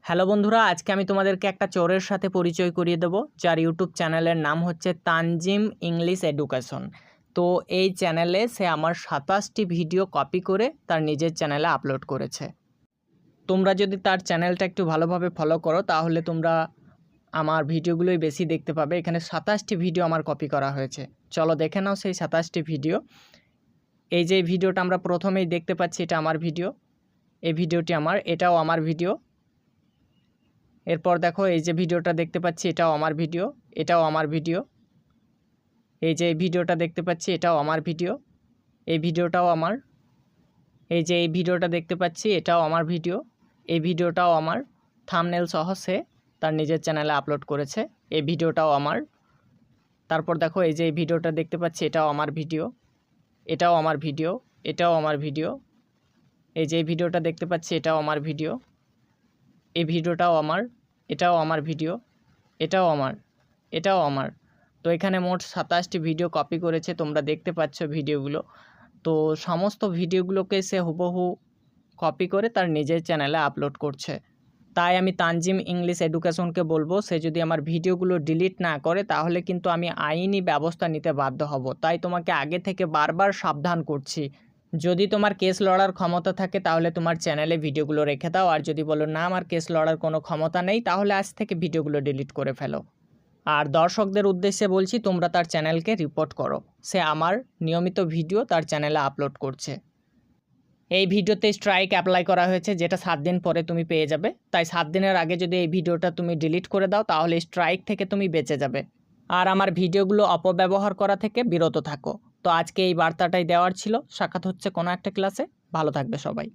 Hello বন্ধুরা, আজকে আমি তোমাদেরকে একটা চোরের সাথে পরিচয় করিয়ে দেবো, যার ইউটিউব চ্যানেলের নাম হচ্ছে তানজিম ইংলিশ এডুকেশন। তো এই চ্যানেলে সে আমার 27টি ভিডিও কপি করে তার নিজের চ্যানেলে আপলোড করেছে। তোমরা যদি তার চ্যানেলটা একটু ভালোভাবে ফলো করো তাহলে তোমরা আমার ভিডিওগুলোই বেশি দেখতে পাবে। এখানে 27টি ভিডিও আমার কপি করা হয়েছে। চলো দেখে নাও সেই 27টি ভিডিও। এই যে ভিডিওটা আমরা প্রথমেই দেখতে পাচ্ছি, এটা আমার ভিডিও। এই ভিডিওটি আমার, এটাও আমার ভিডিও। এরপর দেখো এই যে ভিডিওটা দেখতে পাচ্ছি, এটাও আমার ভিডিও, এটাও আমার ভিডিও। এই যে ভিডিওটা দেখতে পাচ্ছি, এটাও আমার ভিডিও, এই ভিডিওটাও আমার। এই যে এই ভিডিওটা দেখতে পাচ্ছি, এটাও আমার ভিডিও, এই ভিডিওটাও আমার। থাম্বনেল সহ সে তার নিজের চ্যানেলে আপলোড করেছে, এই ভিডিওটাও আমার। তারপর দেখো এই যে এই ভিডিওটা দেখতে পাচ্ছি, এটাও আমার ভিডিও, এটাও আমার ভিডিও, এটাও আমার ভিডিও। এই যে এই ভিডিওটা দেখতে পাচ্ছি, এটাও আমার ভিডিও, এই ভিডিওটাও আমার, এটাও আমার ভিডিও, এটাও আমার, এটাও আমার। তো এখানে মোট 27টি ভিডিও কপি করেছে, তোমরা দেখতে পাচ্ছ ভিডিওগুলো। তো সমস্ত ভিডিওগুলোকে সে হুবহু কপি করে তার নিজের চ্যানেলে আপলোড করছে। তাই আমি তানজিম ইংলিশ এডুকেশনকে বলবো, সে যদি আমার ভিডিওগুলো ডিলিট না করে তাহলে কিন্তু আমি আইনি ব্যবস্থা নিতে বাধ্য হব। তাই তোমাকে আগে থেকে বারবার সাবধান করছি, যদি তোমার কেস লড়ার ক্ষমতা থাকে তাহলে তোমার চ্যানেলে ভিডিওগুলো রেখে দাও। আর যদি বলো না আমার কেস লড়ার কোনো ক্ষমতা নেই, তাহলে আজ থেকে ভিডিওগুলো ডিলিট করে ফেলো। আর দর্শকদের উদ্দেশ্যে বলছি, তোমরা তার চ্যানেলকে রিপোর্ট করো, সে আমার নিয়মিত ভিডিও তার চ্যানেলে আপলোড করছে। এই ভিডিওতে স্ট্রাইক অ্যাপ্লাই করা হয়েছে, যেটা 7 দিন পরে তুমি পেয়ে যাবে। তাই 7 দিনের আগে যদি এই ভিডিওটা তুমি ডিলিট করে দাও তাহলে স্ট্রাইক থেকে তুমি বেঁচে যাবে। আর আমার ভিডিওগুলো অপব্যবহার করা থেকে বিরত থাকো। তো আজকে এই বার্তাটাই দেওয়ার ছিল। সাক্ষাৎ হচ্ছে কোনো একটা ক্লাসে। ভালো থাকবে সবাই।